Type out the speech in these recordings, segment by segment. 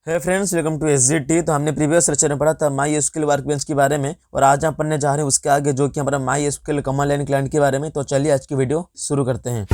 है friends, welcome to SGT. तो हमने प्रीवियस लेक्चर में पढ़ा था माई एसक्यूएल वर्कबेंच के बारे में और आज हम पढ़ने जा रहे हैं उसके आगे जो कि हमारा my SQL command line client के बारे में। तो चलिए आज की वीडियो शुरू करते हैं।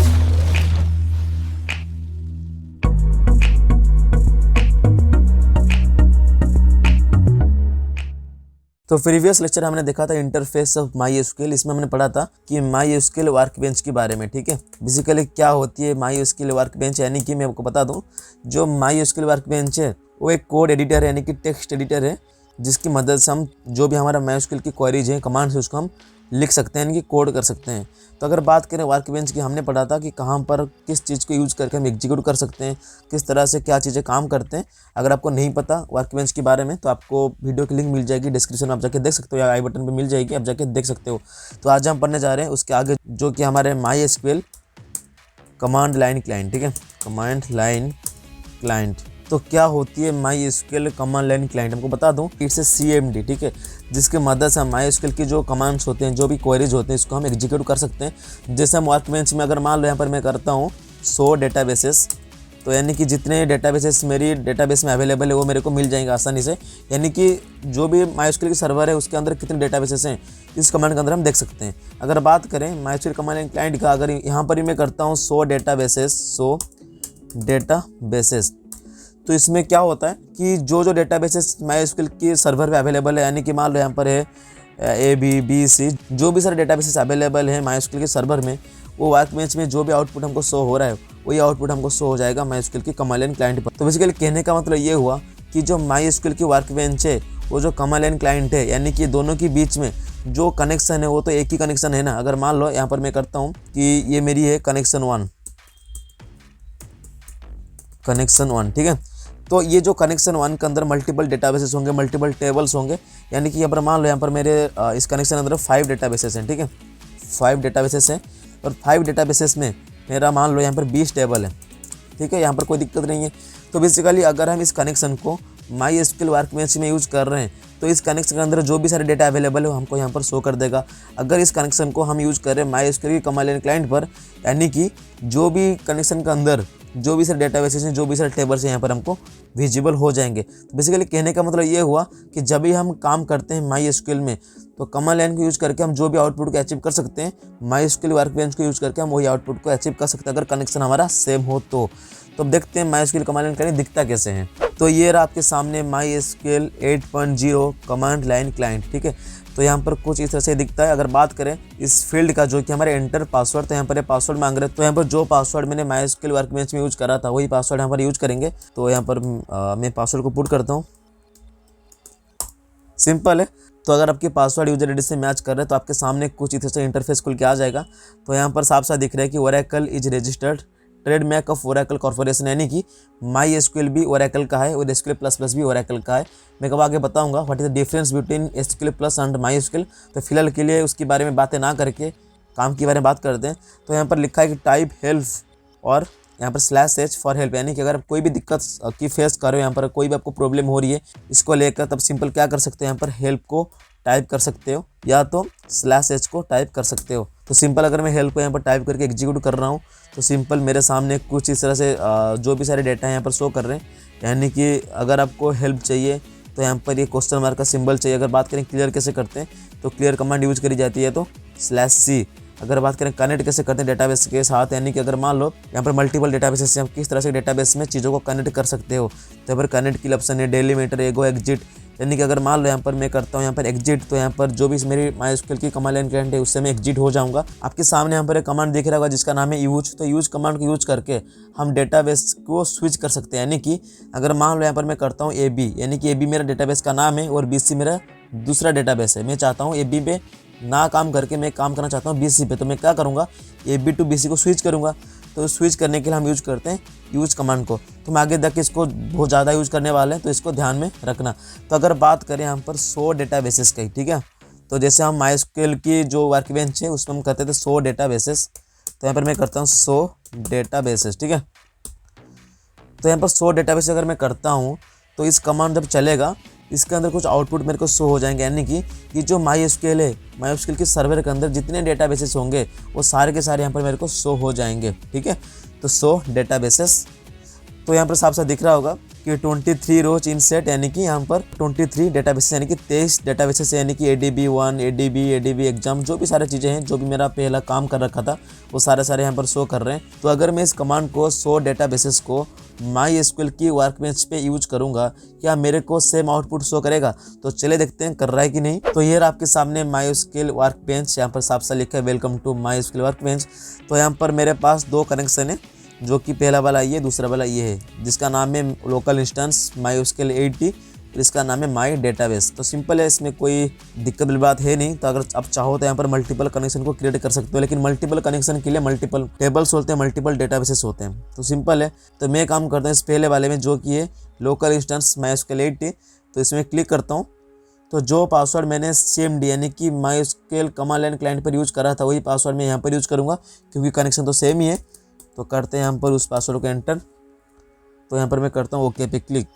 तो प्रीवियस लेक्चर हमने देखा था इंटरफेस ऑफ माई एसक्यूएल। इसमें हमने पढ़ा था कि माई एसक्यूएल वर्कबेंच के बारे में। ठीक है, बेसिकली क्या होती है माई एसक्यूएल वर्कबेंच, यानी कि मैं आपको बता दूं, जो माई एसक्यूएल वर्कबेंच है वो एक कोड एडिटर है, यानी कि टेक्स्ट एडिटर है, जिसकी मदद से हम जो भी हमारा माई एसक्यूएल की क्वेरीज हैं, कमांड्स है, उसको हम लिख सकते हैं, यानी कि कोड कर सकते हैं। तो अगर बात करें वर्कबेंच की, हमने पढ़ा था कि कहाँ पर किस चीज़ को यूज़ करके हम एग्जीक्यूट कर सकते हैं, किस तरह से क्या चीज़ें काम करते हैं। अगर आपको नहीं पता वर्कबेंच के बारे में तो आपको वीडियो की लिंक मिल जाएगी डिस्क्रिप्शन में, आप जाके देख सकते हो, या आई बटन पे मिल जाएगी, आप जाके देख सकते हो। तो आज हम पढ़ने जा रहे हैं उसके आगे जो कि हमारे my SQL command line client. ठीक है, कमांड लाइन क्लाइंट तो क्या होती है my SQL command line client, हमको बता दूं, इट्स ए CMD। ठीक है, जिसके मदद से हम माई एसक्यूएल की जो कमांड्स होते हैं, जो भी क्वेरीज होते हैं, इसको हम एग्जीक्यूट कर सकते हैं। जैसे हम वर्कबेंच में अगर मान लो यहाँ पर मैं करता हूँ शो डेटाबेसेस, तो यानी कि जितने डेटाबेसेस मेरी डेटाबेस में अवेलेबल है वो मेरे को मिल जाएंगे आसानी से। यानी कि जो भी माई एसक्यूएल की सर्वर है उसके अंदर कितने डेटाबेसेस हैं, इस कमांड के अंदर हम देख सकते हैं। अगर बात करें my SQL command line client का, अगर यहाँ पर ही मैं करता हूँ शो डेटाबेसेस, तो इसमें क्या होता है कि जो डेटाबेसेस माई एसक्यूएल की सर्वर पे अवेलेबल है, यानी कि मान लो यहाँ पर है ABBC, जो भी सारे डेटाबेसेस अवेलेबल है माई एसक्यूएल के सर्वर में, वो वर्कबेंच में जो भी आउटपुट हमको शो हो रहा है वही आउटपुट हमको शो हो जाएगा माई एसक्यूएल की कमांड लाइन क्लाइंट पर। तो बेसिकली कहने का मतलब ये हुआ कि जो माई एसक्यूएल की वर्कबेंच है वो जो कमांड लाइन क्लाइंट है, यानी कि दोनों के बीच में जो कनेक्शन है वो तो एक ही कनेक्शन है ना। अगर मान लो यहाँ पर मैं करता हूँ कि ये मेरी है कनेक्शन वन, ठीक है, तो ये जो कनेक्शन वन के अंदर मल्टीपल डेटाबेसेस होंगे, मल्टीपल टेबल्स होंगे, यानी कि यहाँ पर मान लो यहाँ पर मेरे इस कनेक्शन के अंदर 5 डेटाबेसेस हैं। ठीक है, 5 डेटाबेसेस हैं और 5 डेटाबेसेस में मेरा मान लो यहाँ पर 20 टेबल है। ठीक है, यहाँ पर कोई दिक्कत नहीं है। तो बेसिकली अगर हम इस कनेक्शन को माई एसक्यूएल वर्कबेंच में यूज़ कर रहे हैं तो इस कनेक्शन के अंदर जो भी सारे डेटा अवेलेबल है वो हमको यहाँ पर शो कर देगा। अगर इस कनेक्शन को हम यूज़ कर रहे हैं माई एसक्यूएल की कमांड लाइन क्लाइंट पर, यानी कि जो भी कनेक्शन के अंदर जो भी सारे डेटाबेसेस हैं, जो भी सारे टेबल्स हैं, यहाँ पर हमको विजिबल हो जाएंगे। तो बेसिकली कहने का मतलब ये हुआ कि जब भी हम काम करते हैं माई एसक्यूएल में तो कमांड लाइन को यूज़ करके हम जो भी आउटपुट को अचीव कर सकते हैं, माई एसक्यूएल वर्कबेंच को यूज़ करके हम वही आउटपुट को अचीव कर सकते हैं अगर कनेक्शन हमारा सेम हो तो। अब देखते हैं my SQL command line client दिखता कैसे है। तो ये रहा आपके सामने my SQL 8.0 command line client. ठीक है, तो यहाँ पर कुछ इस तरह से दिखता है। अगर बात करें इस फील्ड का जो कि हमारे एंटर पासवर्ड, तो यहाँ पर पासवर्ड मांग रहे हैं, तो यहाँ पर जो पासवर्ड मैंने माई एसक्यूएल वर्कबेंच में यूज़ करा था वही पासवर्ड यहाँ पर यूज़ करेंगे। तो यहाँ पर मैं पासवर्ड को पुट करता हूँ, सिंपल है। तो अगर आपके पासवर्ड यूजर आईडी से मैच कर रहे हैं तो आपके सामने कुछ इस तरह से इंटरफेस खुल के आ जाएगा। तो यहाँ पर साफ साफ दिख रहा है कि Oracle is registered trademark of Oracle corporation, यानी कि माई एसक्यूएल भी ओरेकल का है और एसक्यूएल प्लस प्लस भी ओरेकल का है। मैं कब आगे बताऊंगा what is the difference between SQL plus and my SQL. तो फिलहाल के लिए उसके बारे में बातें ना करके काम के बारे में बात करते हैं। तो यहाँ पर लिखा है कि टाइप हेल्प और यहाँ पर /h फॉर हेल्प, यानी कि अगर आप कोई भी दिक्कत की फेस कर रहे हो, यहाँ पर कोई भी आपको प्रॉब्लम हो रही है इसको लेकर, तब सिंपल क्या कर सकते हो, यहाँ पर हेल्प को टाइप कर सकते हो या तो /h को टाइप कर सकते हो। तो सिंपल अगर मैं हेल्प को यहाँ पर टाइप करके एग्जीक्यूट कर रहा हूँ तो सिंपल मेरे सामने कुछ इस तरह से जो भी सारे डेटा यहाँ पर शो कर रहे हैं। यानी कि अगर आपको हेल्प चाहिए तो यहाँ पर ये क्वेश्चन मार्क का सिंबल चाहिए। अगर बात करें क्लियर कैसे करते हैं तो क्लियर कमांड यूज करी जाती है तो /c। अगर बात करें कनेक्ट कैसे करते हैं डेटाबेस के साथ, यानी कि अगर मान लो यहाँ पर मल्टीपल डेटाबेसेस हैं, किस तरह से डेटाबेस में चीज़ों को कनेक्ट कर सकते हो। तो यहाँ पर कनेक्ट की ऑप्शन है, डेलीमीटर, एगो, एग्जिट, यानी कि अगर मान लो यहाँ पर मैं करता हूँ यहाँ पर एग्जिट, तो यहाँ पर जो भी मेरी माई एसक्यूएल की कमांड लाइन क्लाइंट है उससे मैं एग्जिट हो जाऊँगा। आपके सामने यहाँ पर एक कमांड दिख रहा होगा जिसका नाम है यूज। तो यूज कमांड को यूज करके हम डेटाबेस को स्विच कर सकते हैं। यानी कि अगर मान लो यहाँ पर मैं करता हूँ AB, यानी कि AB मेरा डेटाबेस का नाम है और BC मेरा दूसरा डेटाबेस है। मैं चाहता हूँ AB पे ना काम करके मैं काम करना चाहता हूँ BC पे, तो मैं क्या करूँगा, AB टू BC को स्विच करूँगा। तो स्विच करने के लिए हम यूज करते हैं यूज कमांड को। तो मैं आगे तक इसको बहुत ज़्यादा यूज करने वाले हैं तो इसको ध्यान में रखना। तो अगर बात करें यहाँ पर 100 डेटाबेसेस की, ठीक है, तो जैसे हम माई एसक्यूएल की जो वर्कबेंच है उसमें हम करते थे 100 डेटाबेसेस, तो यहाँ पर मैं करता हूँ 100 डेटाबेसेस। ठीक है, तो यहाँ पर 100 डेटाबेस अगर मैं करता हूँ तो इस कमांड जब चलेगा इसके अंदर कुछ आउटपुट मेरे को शो हो जाएंगे। यानी कि ये जो माई एसक्यूएल है, माई एसक्यूएल के सर्वर के अंदर जितने डेटाबेसेस होंगे वो सारे के सारे यहाँ पर मेरे को शो हो जाएंगे। ठीक है, तो 100 डेटाबेसेस। तो यहाँ पर साफ साफ दिख रहा होगा कि 23 रोज इन सेट, यानी कि यहाँ पर 23 डेटाबेसेस यानी कि 23 डेटाबेसेस यानी कि ADB1, ADB एग्जाम, जो भी सारी चीज़ें हैं, जो भी मेरा पहला काम कर रखा था वो सारे यहाँ पर शो कर रहे हैं। तो अगर मैं इस कमांड को 100 डेटाबेसेस को MySQL की वर्कबेंच पे यूज करूंगा, क्या मेरे को सेम आउटपुट शो करेगा? तो चले देखते हैं कर रहा है कि नहीं। तो ये आपके सामने MySQL वर्कबेंच, यहाँ पर साफ साफ लिखा है वेलकम टू MySQL वर्कबेंच। तो यहाँ पर मेरे पास 2 कनेक्शन है, जो कि पहला वाला ये, दूसरा वाला ये है, जिसका नाम है लोकल इंस्टेंस MySQL 80, इसका नाम है माई डेटाबेस। तो सिंपल है, इसमें कोई दिक्कत वाली बात है नहीं। तो अगर आप चाहो तो यहाँ पर मल्टीपल कनेक्शन को क्रिएट कर सकते हो, लेकिन मल्टीपल कनेक्शन के लिए मल्टीपल टेबल्स होते हैं, मल्टीपल डेटाबेसेस होते हैं। तो सिंपल है, तो मैं काम करता हूँ इस पहले वाले में, जो कि है लोकल इंस्टेंस MySQL 80। तो इसमें क्लिक करता हूँ, तो जो पासवर्ड मैंने CMD यानी कि MySQL कमांड लाइन क्लाइंट पर यूज करा था, वही पासवर्ड मैं यहाँ पर यूज करूँगा, क्योंकि कनेक्शन तो सेम ही है। तो करते हैं यहाँ पर उस पासवर्ड को एंटर। तो यहाँ पर मैं करता हूँ ओके पे क्लिक।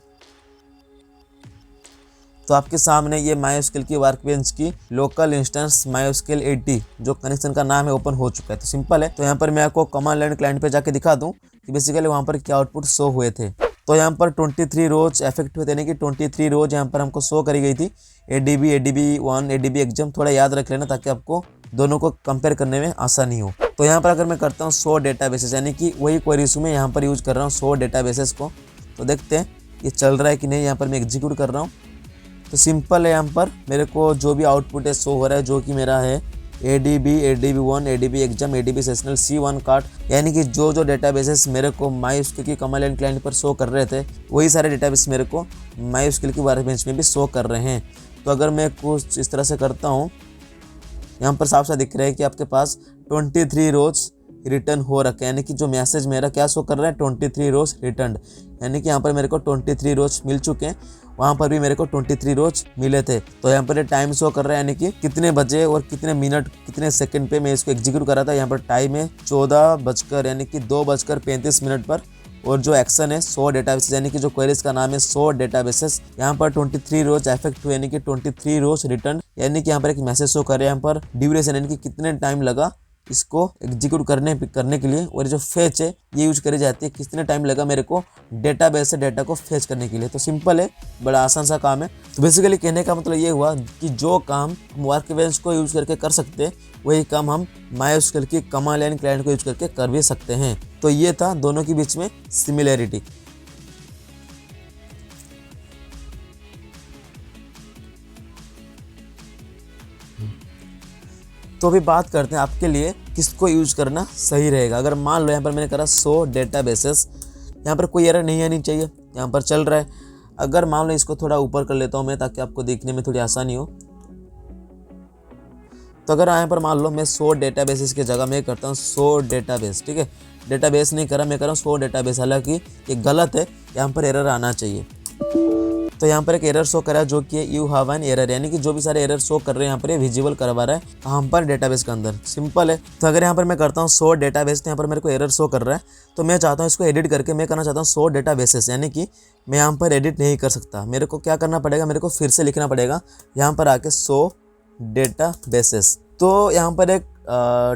तो आपके सामने ये MySQL की वर्कबेंच की लोकल इंस्टेंस MySQL 80 जो कनेक्शन का नाम है ओपन हो चुका है। तो सिंपल है, तो यहाँ पर मैं आपको कमांड लाइन क्लाइंट पे जाके दिखा दूँ कि बेसिकली वहाँ पर क्या आउटपुट शो हुए थे। तो यहाँ पर 23 रोज इफेक्ट हुए थे, यानी कि 23 रोज यहाँ पर हमको शो करी गई थी। ADB1, ADB एग्जाम, थोड़ा याद रख लेना ताकि आपको दोनों को कंपेयर करने में आसानी हो। तो यहाँ पर अगर मैं करता हूँ 100 डेटाबेसेस, यानी कि वही क्वेरीज में यहाँ पर यूज कर रहा हूँ 100 डेटाबेसेस को। तो देखते हैं ये चल रहा है कि नहीं। यहाँ पर मैं एग्जीक्यूट कर रहा हूँ, तो सिंपल है, यहाँ पर मेरे को जो भी आउटपुट है शो हो रहा है, जो कि मेरा है ADB1, ADB exam, ADB sessional C1 card, यानी कि जो डेटाबेसेस मेरे को MySQL की कमांड लाइन क्लाइंट पर शो कर रहे थे, वही सारे डेटाबेस मेरे को MySQL की वर्कबेंच में भी शो कर रहे हैं। तो अगर मैं कुछ इस तरह से करता हूँ, यहाँ पर साफ साफ दिख रहा है कि आपके पास 23 रोज रिटर्न हो रखे, यानी कि जो मैसेज मेरा क्या शो कर रहा है 23 रोज रिटर्न, यानी कि यहाँ पर मेरे को 23 रोज मिल चुके हैं। वहाँ पर भी मेरे को 23 रोज मिले थे। तो यहाँ पर टाइम शो कर रहा है, यानी कि कितने बजे और कितने मिनट कितने सेकंड पे मैं इसको एग्जीक्यूट कर रहा था। यहाँ पर टाइम है 14 बजकर यानी कि 2:35 पर। और जो एक्शन है 100 डेटाबेसेस, यानी कि जो क्वेरीज का नाम है 100 डेटाबेसेस, यहाँ पर 23 रोज इफेक्ट हुए, यानी कि 23 रोज रिटर्न, यानी कि यहाँ पर एक मैसेज शो कर रहे हैं। यहाँ पर ड्यूरेशन यानी कि कितने टाइम लगा इसको एग्जीक्यूट करने के लिए, और जो फेच है ये यूज करी जाती है, कितने टाइम लगा मेरे को डेटाबेस से डेटा को फेच करने के लिए। तो सिंपल है, बड़ा आसान सा काम है। तो बेसिकली कहने का मतलब ये हुआ कि जो काम हम वर्कबेंच को यूज करके कर सकते हैं, वही काम हम MySQL की कमांड लाइन क्लाइंट को यूज करके कर भी सकते हैं। तो ये था दोनों के बीच में सिमिलैरिटी। तो अभी बात करते हैं आपके लिए किसको यूज करना सही रहेगा। अगर मान लो यहाँ पर मैंने करा 100 डेटाबेसेस, यहाँ पर कोई एरर नहीं आनी चाहिए, यहाँ पर चल रहा है। अगर मान लो इसको थोड़ा ऊपर कर लेता हूँ मैं, ताकि आपको देखने में थोड़ी आसानी हो। तो अगर यहाँ पर मान लो मैं 100 डेटाबेसेस की जगह मैं करता हूँ 100 डेटाबेस, ठीक है, डेटाबेस नहीं करा, मैं कर रहा हूँ 100 डेटाबेस। हालांकि ये गलत है, यहाँ पर एरर आना चाहिए। तो यहाँ पर एक एरर शो करा जो कि यू हैव एन एरर, यानी कि जो भी सारे एरर शो कर रहे हैं यहाँ पर ये विजिबल करवा रहा है कहाँ पर, डेटाबेस के अंदर। सिंपल है। तो अगर यहाँ पर मैं करता हूँ 100 डेटाबेस, तो यहाँ पर मेरे को एरर शो कर रहा है। तो मैं चाहता हूँ इसको एडिट करके मैं करना चाहता हूँ 100 डेटाबेसेस, यानी कि मैं यहाँ पर एडिट नहीं कर सकता। मेरे को क्या करना पड़ेगा, मेरे को फिर से लिखना पड़ेगा यहाँ पर आके 100 डेटाबेसेस। तो यहाँ पर एक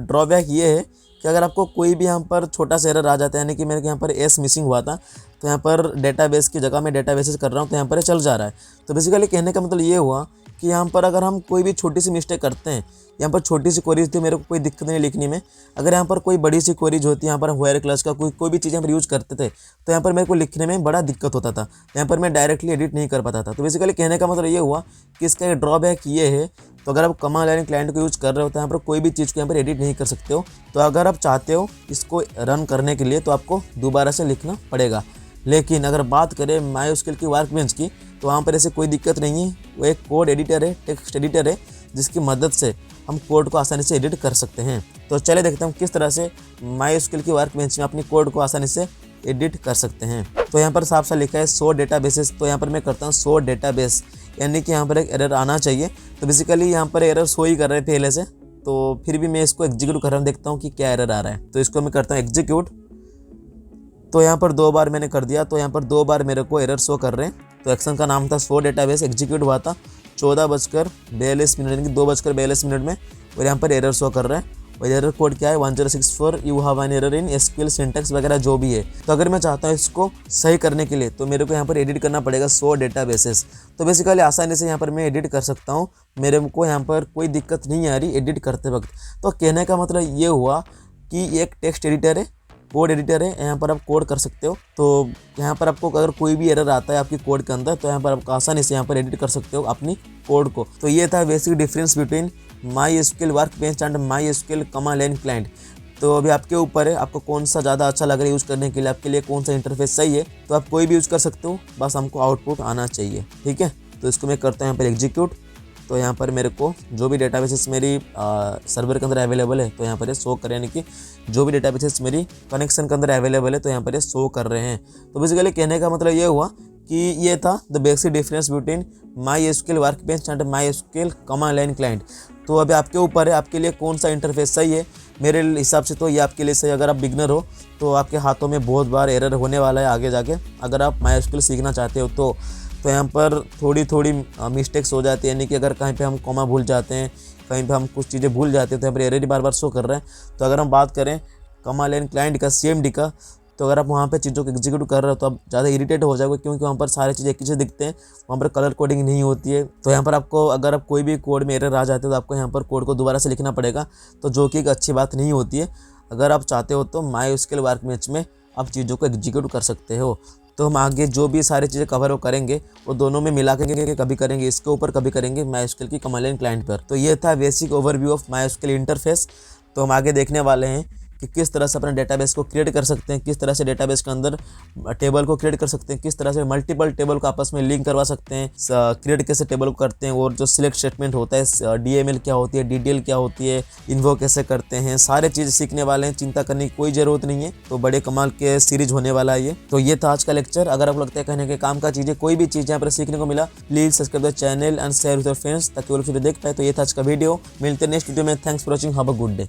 ड्रॉबैक ये है कि अगर आपको कोई भी यहाँ पर छोटा सा एरर आ जाता है, यानी कि मेरे यहाँ पर एस मिसिंग हुआ था, तो यहाँ पर डेटाबेस की जगह मैं डेटाबेसेस कर रहा हूँ, तो यहाँ पर चल जा रहा है। तो बेसिकली कहने का मतलब ये हुआ कि यहाँ पर अगर हम कोई भी छोटी सी मिस्टेक करते हैं, यहाँ पर छोटी सी क्वेरीज थी, मेरे को कोई दिक्कत नहीं लिखने में। अगर यहाँ पर कोई बड़ी सी क्वेरीज होती है, यहाँ पर वेयर क्लास का कोई भी चीज़ यहाँ पर यूज़ करते थे, तो यहाँ पर मेरे को लिखने में बड़ा दिक्कत होता था, यहाँ पर मैं डायरेक्टली एडिट नहीं कर पाता था। तो बेसिकली कहने का मतलब ये हुआ कि इसका एक ड्रॉबैक ये है। तो अगर आप कमांड लाइन क्लाइंट को यूज़ कर रहे हो तो यहाँ पर कोई भी चीज़ को यहाँ पर एडिट नहीं कर सकते हो। तो अगर आप चाहते हो इसको रन करने के लिए, तो आपको दोबारा से लिखना पड़ेगा। लेकिन अगर बात करें MySQL की वर्कबेंच की, तो वहाँ पर ऐसे कोई दिक्कत नहीं है। वो एक कोड एडिटर है, टेक्स्ट एडिटर है, जिसकी मदद से हम कोड को आसानी से एडिट कर सकते हैं। तो चले देखते हैं किस तरह से MySQL की वर्कबेंच में अपनी कोड को आसानी से एडिट कर सकते हैं। तो यहाँ पर साफ साफ लिखा है 100 डेटाबेसेस। तो यहाँ पर मैं करता हूँ 100 डेटाबेस, यानी कि यहाँ पर एक एरर आना चाहिए। तो बेसिकली यहाँ पर एरर शो ही कर रहे हैं पहले से, तो फिर भी मैं इसको एग्जीक्यूट कर रहा हूँ, देखता हूँ कि क्या एरर आ रहा है। तो इसको मैं करता हूँ एग्जीक्यूट। तो यहाँ पर 2 बार मैंने कर दिया, तो यहाँ पर 2 बार मेरे को एरर शो कर रहे हैं। तो एक्शन का नाम था 100 डेटाबेस, एग्जीक्यूट हुआ था 14:42 यानी कि 2:42 में, और यहाँ पर एरर शो कर रहा है। और एरर कोड क्या है 1064 you have an error in SQL syntax वगैरह जो भी है। तो अगर मैं चाहता हूँ इसको सही करने के लिए तो मेरे को यहाँ पर एडिट करना पड़ेगा 100 डेटाबेसेस। तो बेसिकली आसानी से यहाँ पर मैं एडिट कर सकता हूँ, मेरे को यहाँ पर कोई दिक्कत नहीं आ रही एडिट करते वक्त। तो कहने का मतलब ये हुआ कि एक टेक्स्ट एडिटर है, कोड एडिटर है, यहाँ पर आप कोड कर सकते हो। तो यहाँ पर आपको अगर कोई भी एरर आता है आपकी कोड के अंदर तो यहाँ पर आप आसानी से यहाँ पर एडिट कर सकते हो अपनी कोड को। तो ये था basic difference between MySQL workbench and MySQL command line client. तो अभी आपके ऊपर है, आपको कौन सा ज़्यादा अच्छा लग रहा है यूज़ करने के लिए, आपके लिए कौन सा इंटरफेस सही है। तो आप कोई भी यूज़ कर सकते हो, बस हमको आउटपुट आना चाहिए, ठीक है। तो इसको मैं करता हूँ यहाँ पर एग्जीक्यूट। तो यहाँ पर मेरे को जो भी डेटाबेसेस मेरी सर्वर के अंदर अवेलेबल है तो यहाँ पर ये शो कर, यानी कि जो भी डेटाबेसेस मेरी कनेक्शन के अंदर अवेलेबल है तो यहाँ पर ये शो कर रहे हैं। तो बेसिकली कहने का मतलब ये हुआ कि ये था the basic difference between MySQL workbench and MySQL command line client. तो अभी आपके ऊपर है, आपके लिए कौन सा इंटरफेस सही है। मेरे हिसाब से तो ये आपके लिए सही। अगर आप बिगनर हो तो आपके हाथों में बहुत बार एरर होने वाला है आगे जाके, अगर आप MySQL सीखना चाहते हो तो यहाँ पर थोड़ी मिस्टेक्स हो जाती है, यानी कि अगर कहीं पे हम कॉमा भूल जाते हैं, कहीं पे हम कुछ चीज़ें भूल जाते हैं तो यहाँ पर एरर ही बार बार शो कर रहे हैं। तो अगर हम बात करें कमांड लाइन क्लाइंट का, CMD का, तो अगर आप वहाँ पे चीज़ों को एग्जीक्यूट कर रहे हो तो आप ज़्यादा इरिटेट हो जाओगे, क्योंकि वहाँ पर सारी चीज़ें एक ही से दिखते हैं, वहाँ पर कलर कोडिंग नहीं होती है। तो यहाँ पर आपको अगर आप कोई भी कोड में एरर आ जाते हो तो आपको यहाँ पर कोड को दोबारा से लिखना पड़ेगा, तो जो कि एक अच्छी बात नहीं होती है। अगर आप चाहते हो तो MySQL वर्कबेंच में आप चीज़ों को एग्जीक्यूट कर सकते हो। तो हम आगे जो भी सारी चीज़ें कवर वो करेंगे वो दोनों में मिला के कभी करेंगे इसके ऊपर, कभी करेंगे MySQL की कमांड लाइन क्लाइंट पर। तो ये था basic overview of MySQL interface. तो हम आगे देखने वाले हैं कि किस तरह से अपने डेटाबेस को क्रिएट कर सकते हैं, किस तरह से डेटाबेस के अंदर टेबल को क्रिएट कर सकते हैं, किस तरह से मल्टीपल टेबल को आपस में लिंक करवा सकते हैं, क्रिएट कैसे टेबल को करते हैं, और जो सिलेक्ट स्टेटमेंट होता है, DML क्या होती है, DDL क्या होती है, इन्वो कैसे करते हैं, सारे चीज़ सीखने वाले हैं। चिंता करने की कोई ज़रूरत नहीं है। तो बड़े कमाल के सीरीज होने वाला है ये। तो ये था आज का लेक्चर। अगर आपको लगता है कहने के काम का चीज़ें, कोई भी चीज़ यहाँ पर सीखने को मिला, please subscribe the channel and share with your friends ताकि वो लोग देख पाए। तो ये था आज का वीडियो। मिलते हैं नेक्स्ट वीडियो में। Thanks for watching. Have a good day.